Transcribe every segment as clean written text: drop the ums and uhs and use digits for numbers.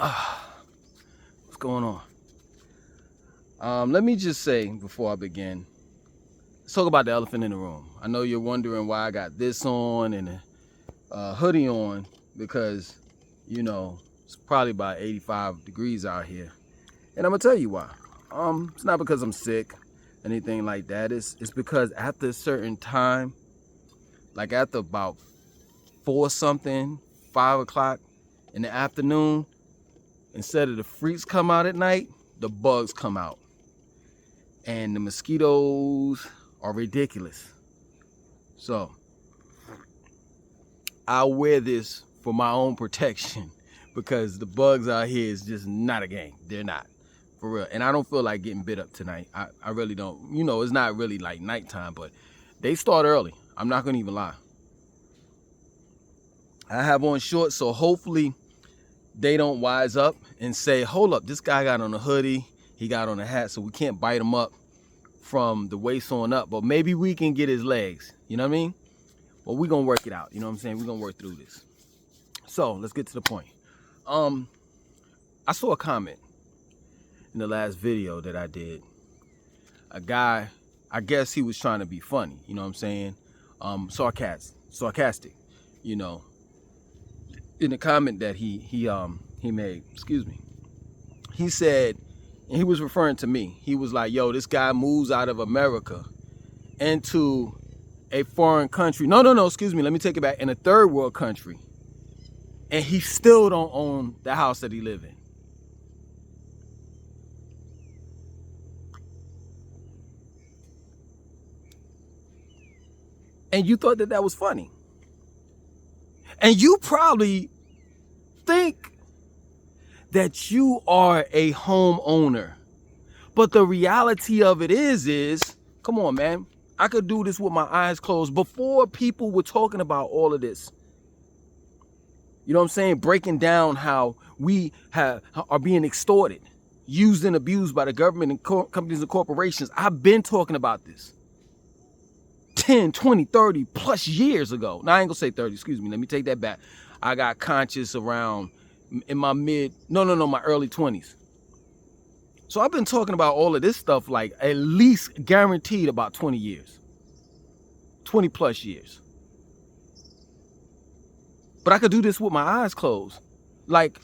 What's going on? Let me just say before I begin, let's talk about the elephant in the room. I know you're wondering why I got this on and a hoodie on, because, you know, it's probably about 85 degrees out here. And I'm gonna tell you why. It's not because I'm sick, anything like that. It's because after a certain time, like after about 5 o'clock in the afternoon, instead of the freaks come out at night, the bugs come out. And the mosquitoes are ridiculous. So I wear this for my own protection, because the bugs out here is just not a game. They're not, for real. And I don't feel like getting bit up tonight. I really don't. You know, it's not really like nighttime, but they start early. I'm not gonna even lie. I have on shorts, so hopefully they don't wise up and say, hold up, this guy got on a hoodie, he got on a hat, so we can't bite him up from the waist on up, but maybe we can get his legs, you know what I mean? Well, we're gonna work it out, you know what I'm saying? We're gonna work through this. So let's get to the point. I saw a comment in the last video that I did. A guy, I guess he was trying to be funny, you know what I'm saying? Sarcastic, you know. In the comment that he made, he said, and he was referring to me. He was like, yo, this guy moves out of America into a foreign country. No, let me take it back. In a third world country. And he still don't own the house that he live in. And you thought that that was funny. And you probably think that you are a homeowner. But the reality of it is, come on, man. I could do this with my eyes closed before people were talking about all of this. You know what I'm saying? Breaking down how we are being extorted, used and abused by the government and companies and corporations. I've been talking about this 10, 20, 30 plus years ago. Now, I ain't gonna say 30, excuse me. Let me take that back. I got conscious around in my my early 20s. So I've been talking about all of this stuff like at least guaranteed about 20 years, 20 plus years. But I could do this with my eyes closed. Like,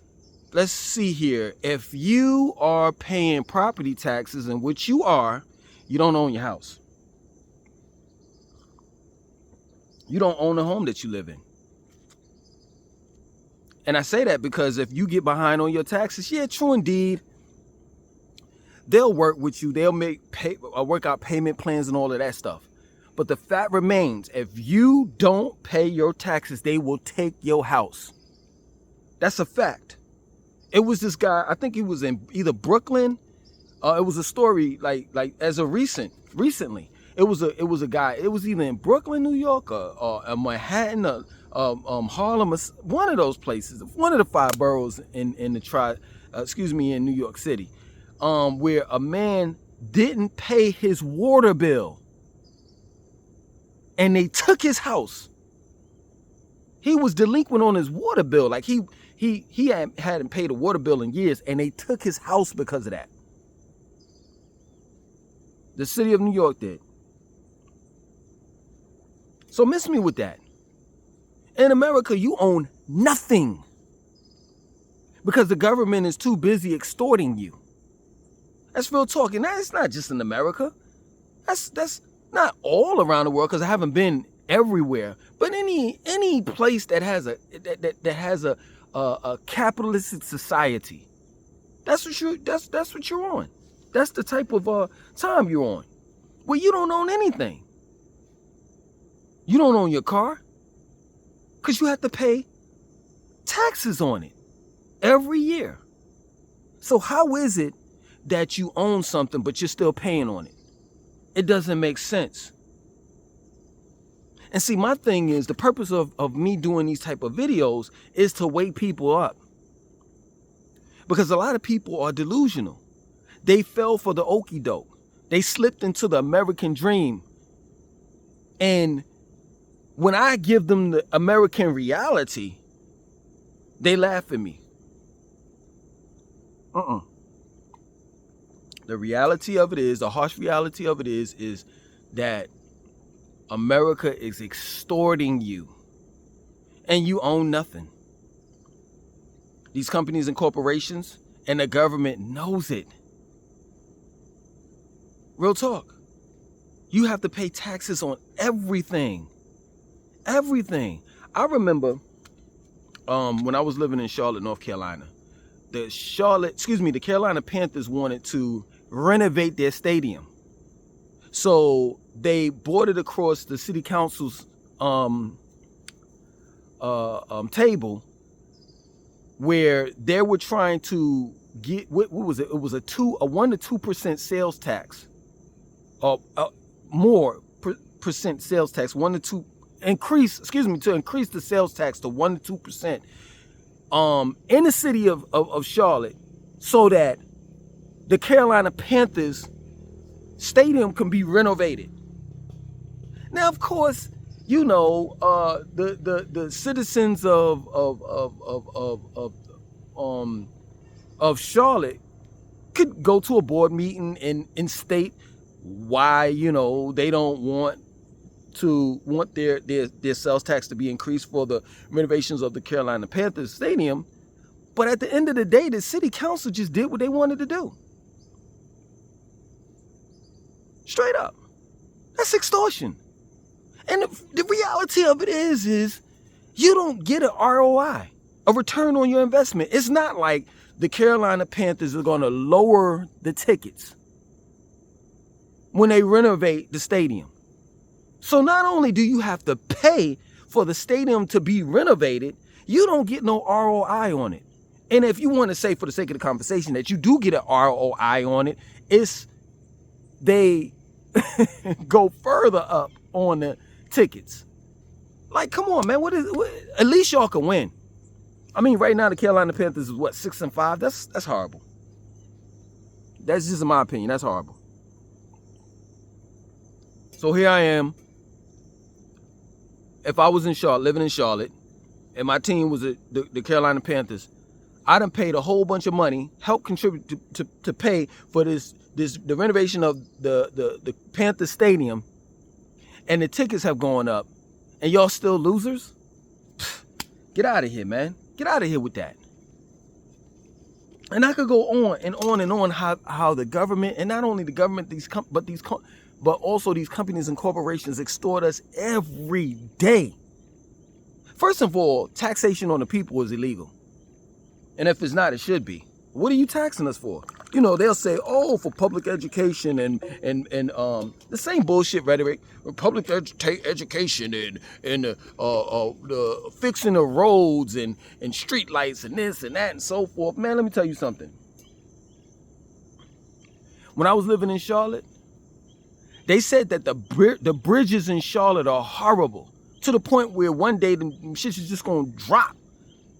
let's see here. If you are paying property taxes, and which you are, you don't own your house. You don't own the home that you live in. And I say that because if you get behind on your taxes, yeah, true indeed, they'll work with you. They'll work out payment plans and all of that stuff. But the fact remains, if you don't pay your taxes, they will take your house. That's a fact. It was this guy, I think he was in either Brooklyn. It was a story like as of recently. It was a guy. It was either in Brooklyn, New York, or Manhattan, Harlem, one of those places, one of the 5 boroughs in New York City, where a man didn't pay his water bill, and they took his house. He was delinquent on his water bill, like he hadn't paid a water bill in years, and they took his house because of that. The city of New York did. So miss me with that. In America, you own nothing because the government is too busy extorting you. That's real talk. And that's not just in America. That's not all around the world, because I haven't been everywhere. But any place that has a capitalistic society, that's what you're on. That's the type of time you're on, where you don't own anything. You don't own your car because you have to pay taxes on it every year. So how is it that you own something but you're still paying on it? It doesn't make sense. And see, my thing is, the purpose of me doing these type of videos is to wake people up. Because a lot of people are delusional. They fell for the okie doke. They slipped into the American dream. And when I give them the American reality, they laugh at me. Uh-uh. The reality of it is, the harsh reality of it is that America is extorting you and you own nothing. These companies and corporations and the government knows it. Real talk. You have to pay taxes on everything. Everything. I remember when I was living in Charlotte, North Carolina, the Carolina Panthers wanted to renovate their stadium. So they boarded across the city council's table where they were trying to get, what was it? It was a 1 to 2% sales tax, more percent sales tax, to increase the sales tax to 1 to 2%, in the city of Charlotte, so that the Carolina Panthers stadium can be renovated. Now, of course, you know, the citizens of Charlotte could go to a board meeting and state why, you know, they don't want their sales tax to be increased for the renovations of the Carolina Panthers stadium. But at the end of the day, the city council just did what they wanted to do. Straight up. That's extortion. And the reality of it is you don't get an ROI, a return on your investment. It's not like the Carolina Panthers are going to lower the tickets when they renovate the stadium. So not only do you have to pay for the stadium to be renovated, you don't get no ROI on it. And if you want to say, for the sake of the conversation, that you do get an ROI on it, it's they go further up on the tickets. Like, come on, man. At least y'all can win. I mean, right now the Carolina Panthers is what, 6-5? That's horrible. That's just my opinion. That's horrible. So here I am. If I was in Charlotte, living in Charlotte, and my team was the Carolina Panthers, I done paid a whole bunch of money, help contribute to pay for the renovation of the Panther Stadium, and the tickets have gone up, and y'all still losers? Get out of here, man. Get out of here with that. And I could go on and on and on how the government, and not only the government, but also these companies and corporations extort us every day. First of all, taxation on the people is illegal. And if it's not, it should be. What are you taxing us for? You know, they'll say, oh, for public education and the same bullshit rhetoric, public education and the fixing the roads and street lights and this and that and so forth. Man, let me tell you something. When I was living in Charlotte, they said that the bridges in Charlotte are horrible, to the point where one day the shit is just going to drop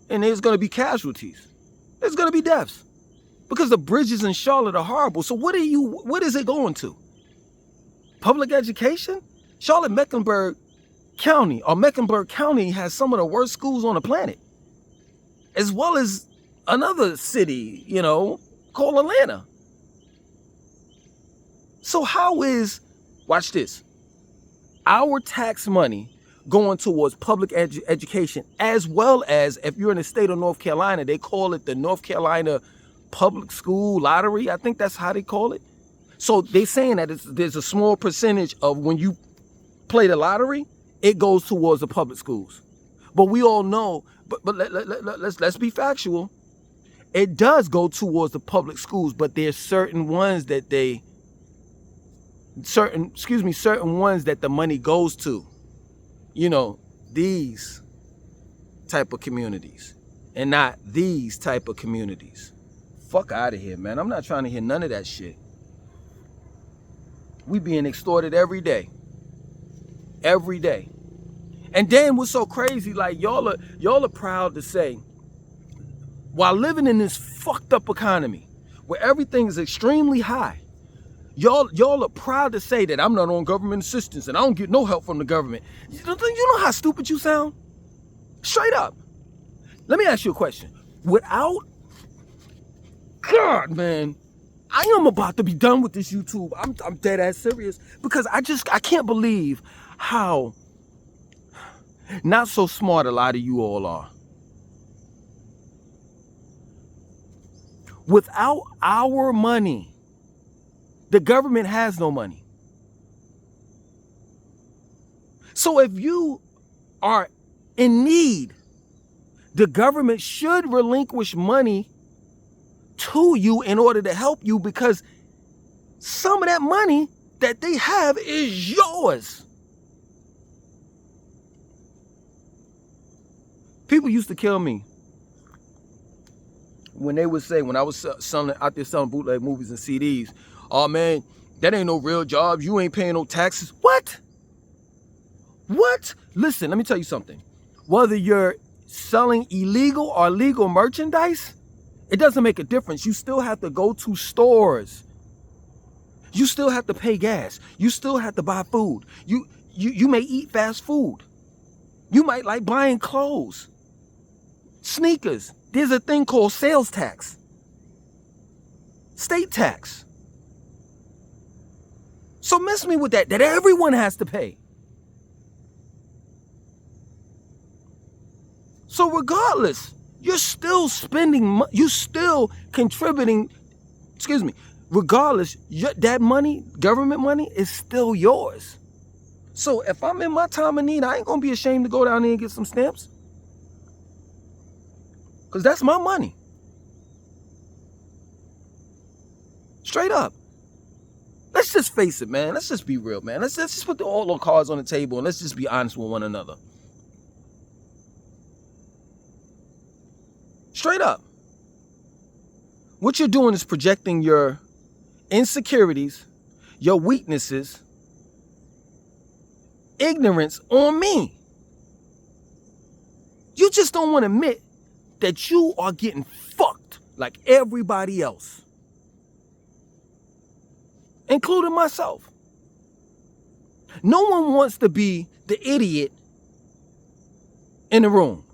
and there's going to be casualties. There's going to be deaths because the bridges in Charlotte are horrible. So what is it going to? Public education? Mecklenburg County has some of the worst schools on the planet, as well as another city, you know, called Atlanta. So how is, watch this, our tax money going towards public education, as well as, if you're in the state of North Carolina, they call it the North Carolina Public School Lottery. I think that's how they call it. So they're saying that there's a small percentage of when you play the lottery, it goes towards the public schools. But we all know, but let's be factual. It does go towards the public schools, but there's certain ones that the money goes to. You know, these type of communities and not these type of communities. Fuck out of here, man. I'm not trying to hear none of that shit. We being extorted every day. Every day. And then what's so crazy, like y'all are proud to say, while living in this fucked up economy where everything is extremely high, y'all are proud to say that I'm not on government assistance and I don't get no help from the government. You know how stupid you sound? Straight up. Let me ask you a question. Without God, man, I am about to be done with this YouTube. I'm dead ass serious because I can't believe how not so smart a lot of you all are. Without our money, the government has no money. So if you are in need, the government should relinquish money to you in order to help you, because some of that money that they have is yours. People used to kill me when they would say, when I was out there selling bootleg movies and CDs, oh man, that ain't no real jobs. You ain't paying no taxes. What? What? Listen, let me tell you something. Whether you're selling illegal or legal merchandise, it doesn't make a difference. You still have to go to stores. You still have to pay gas. You still have to buy food. You may eat fast food. You might like buying clothes, sneakers. There's a thing called sales tax, state tax. So miss me with that everyone has to pay. So regardless, you're still spending, you're still contributing, regardless, that money, government money, is still yours. So if I'm in my time of need, I ain't gonna be ashamed to go down there and get some stamps. Because that's my money. Straight up. Let's just face it, man. Let's just be real, man. Let's just put all the cards on the table and let's just be honest with one another. Straight up. What you're doing is projecting your insecurities, your weaknesses, ignorance on me. You just don't want to admit that you are getting fucked like everybody else, including myself. No one wants to be the idiot in the room.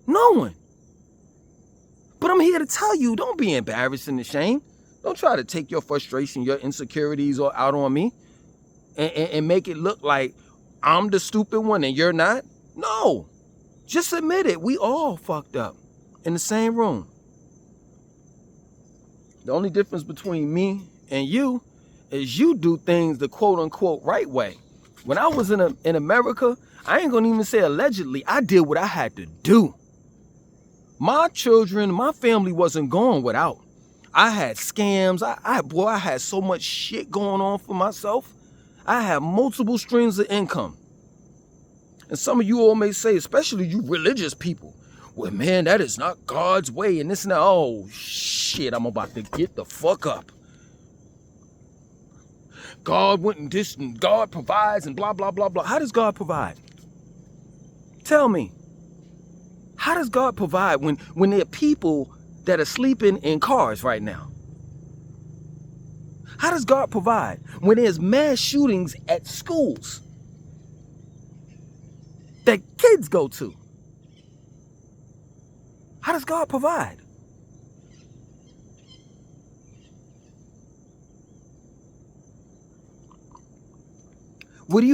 No one. But I'm here to tell you, don't be embarrassed and ashamed. Don't try to take your frustration, your insecurities out on me and make it look like I'm the stupid one and you're not. No. Just admit it. We all fucked up in the same room. The only difference between me and you is you do things the quote unquote right way. When I was in America, I ain't gonna even say allegedly, I did what I had to do. My children, my family wasn't going without. I had scams. I had so much shit going on for myself. I had multiple streams of income. And some of you all may say, especially you religious people, well, man, that is not God's way and this and that. Oh, shit, I'm about to get the fuck up. God went and this and God provides and blah, blah, blah, blah. How does God provide? Tell me. How does God provide when there are people that are sleeping in cars right now? How does God provide when there's mass shootings at schools that kids go to? How does God provide? Where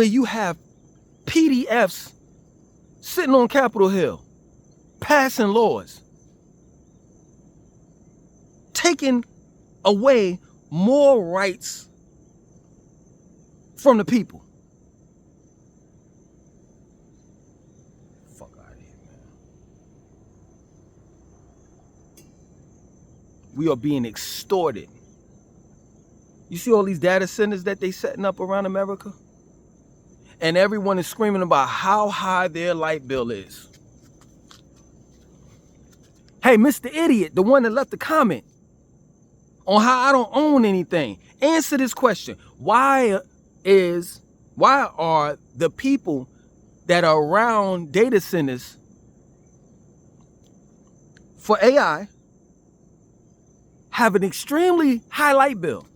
you have PDFs sitting on Capitol Hill, passing laws, taking away more rights from the people. Fuck out of here, man. We are being extorted. You see all these data centers that they setting up around America? And everyone is screaming about how high their light bill is. Hey, Mr. Idiot, the one that left the comment on how I don't own anything, answer this question. Why are the people that are around data centers for AI have an extremely high light bill?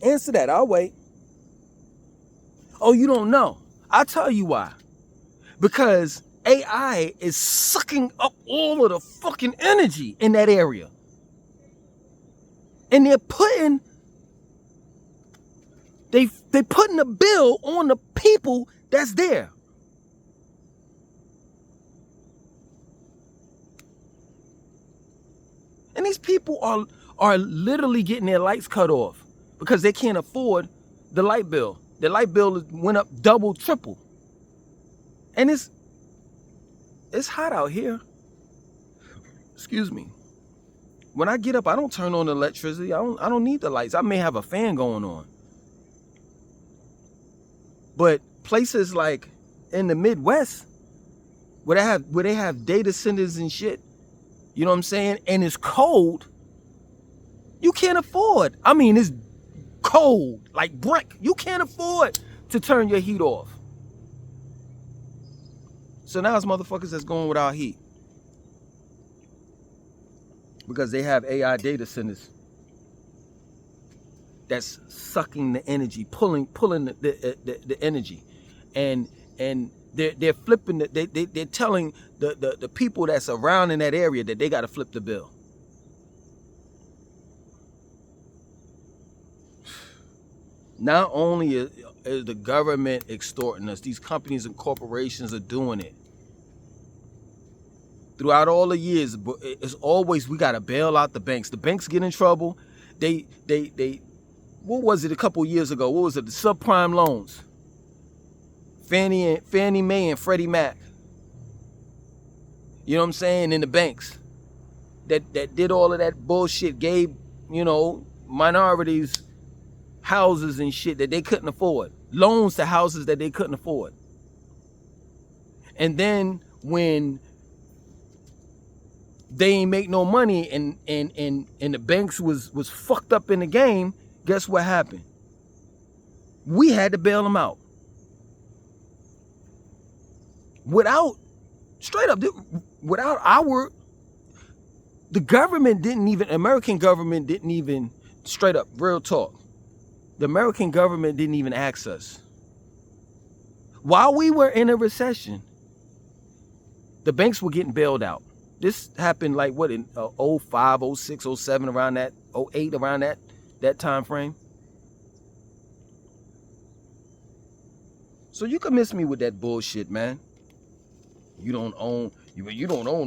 Answer that. I'll wait. Oh, you don't know? I'll tell you why. Because AI is sucking up all of the fucking energy in that area. And they're putting a bill on the people that's there. And these people are literally getting their lights cut off because they can't afford the light bill. The light bill went up double, triple. And it's hot out here. Excuse me. When I get up, I don't turn on the electricity. I don't need the lights. I may have a fan going on. But places like in the Midwest, where they have data centers and shit, you know what I'm saying? And it's cold. You can't afford. I mean, it's cold like brick. You can't afford to turn your heat off. So now it's motherfuckers that's going without heat because they have AI data centers that's sucking the energy, pulling the energy, and they're flipping they're telling the people that's around in that area that they got to flip the bill. Not only is the government extorting us, these companies and corporations are doing it. Throughout all the years, it's always we got to bail out the banks. The banks get in trouble. They what was it a couple years ago? What was it? The subprime loans. Fannie Mae and Freddie Mac. You know what I'm saying? In the banks that did all of that bullshit, gave, you know, minorities houses and shit that they couldn't afford. Loans to houses that they couldn't afford. And then when they ain't make no money and the banks was fucked up in the game, guess what happened? We had to bail them out. The government didn't even, American government didn't even, straight up, real talk, the American government didn't even ask us. While we were in a recession, the banks were getting bailed out. This happened like what, in 05, 06, 07, around that, 08, around that time frame. So you can miss me with that bullshit, man. You don't own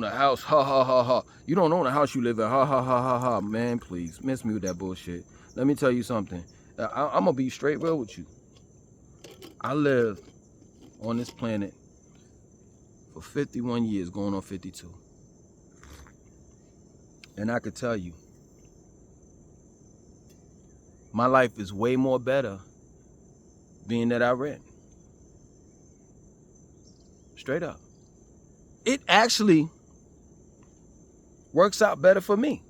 a house, ha ha ha ha. You don't own a house you live in, ha ha ha ha ha. Man, please, miss me with that bullshit. Let me tell you something. I'm gonna be straight real with you. I lived on this planet for 51 years, going on 52. And I could tell you, my life is way more better being that I rent. Straight up. It actually works out better for me.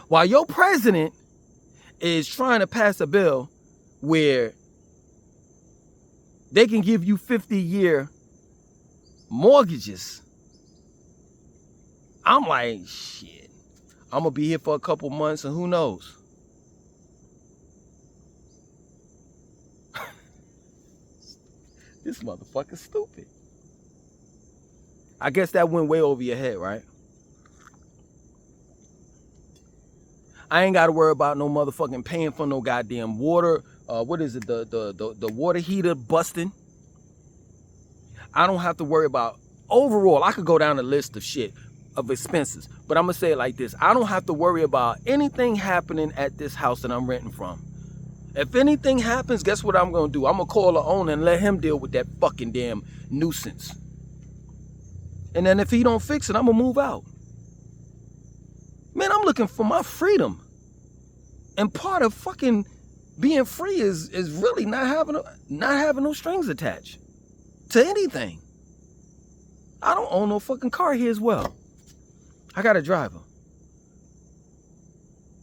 While your president is trying to pass a bill where they can give you 50-year mortgages, I'm like, shit, I'm gonna be here for a couple months and who knows? This motherfucker's stupid. I guess that went way over your head, right? I ain't got to worry about no motherfucking paying for no goddamn water. What is it? The water heater busting. I don't have to worry about, overall, I could go down the list of shit, of expenses. But I'm going to say it like this. I don't have to worry about anything happening at this house that I'm renting from. If anything happens, guess what I'm going to do? I'm going to call the owner and let him deal with that fucking damn nuisance. And then if he don't fix it, I'm going to move out. Man, I'm looking for my freedom. And part of fucking being free is really not having no strings attached to anything. I don't own no fucking car here as well. I got a driver.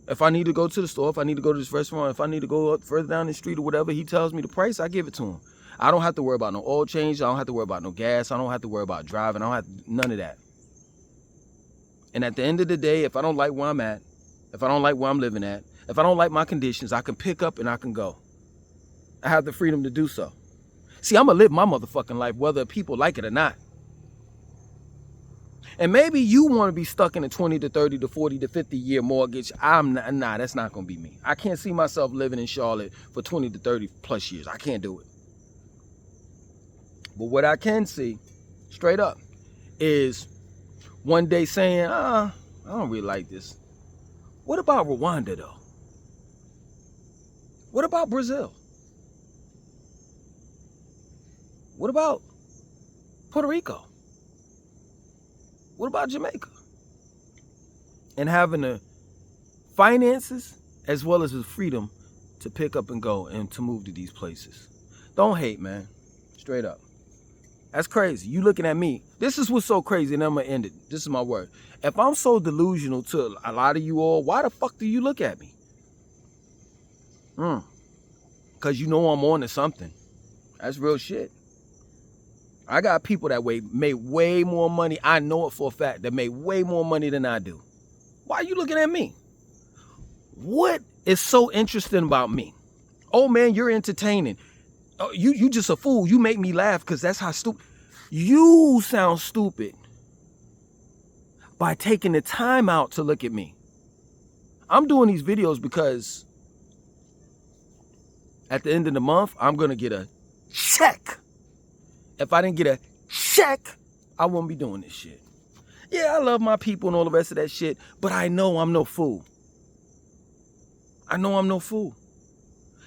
If I need to go to the store, if I need to go to this restaurant, if I need to go up further down the street or whatever, he tells me the price, I give it to him. I don't have to worry about no oil change. I don't have to worry about no gas. I don't have to worry about driving. I don't have none of that. And at the end of the day, if I don't like where I'm at, if I don't like where I'm living at, if I don't like my conditions, I can pick up and I can go. I have the freedom to do so. See, I'm going to live my motherfucking life, whether people like it or not. And maybe you want to be stuck in a 20 to 30 to 40 to 50 year mortgage. I'm not, nah, that's not going to be me. I can't see myself living in Charlotte for 20 to 30 plus years. I can't do it. But what I can see, straight up, is one day saying, I don't really like this. What about Rwanda, though? What about Brazil? What about Puerto Rico? What about Jamaica? And having the finances as well as the freedom to pick up and go and to move to these places. Don't hate, man. Straight up. That's crazy. You looking at me. This is what's so crazy, and I'm going to end it. This is my word. If I'm so delusional to a lot of you all, why the fuck do you look at me? Because you know I'm on to something. That's real shit. I got people that made way more money. I know it for a fact. That made way more money than I do. Why are you looking at me? What is so interesting about me? Oh man, you're entertaining. Oh, you just a fool. You make me laugh because that's how stupid. You sound stupid by taking the time out to look at me. I'm doing these videos because at the end of the month, I'm going to get a check. If I didn't get a check, I wouldn't be doing this shit. Yeah, I love my people and all the rest of that shit, but I know I'm no fool. I know I'm no fool.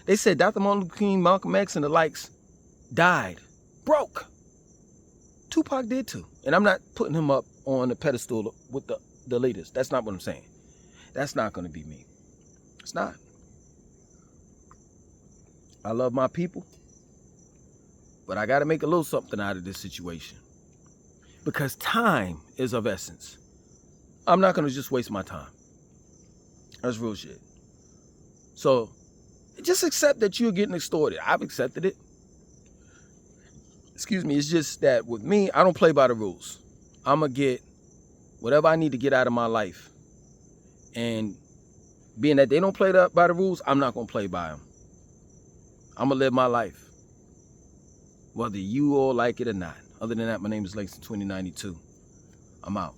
They said Dr. Martin Luther King, Malcolm X, and the likes died. Broke. Tupac did too. And I'm not putting him up on the pedestal with the leaders. That's not what I'm saying. That's not going to be me. It's not. I love my people. But I got to make a little something out of this situation. Because time is of essence. I'm not going to just waste my time. That's real shit. So, just accept that you're getting extorted. I've accepted it. Excuse me. It's just that with me, I don't play by the rules. I'm going to get whatever I need to get out of my life. And being that they don't play by the rules, I'm not going to play by them. I'm going to live my life. Whether you all like it or not. Other than that, my name is Langston 2092. I'm out.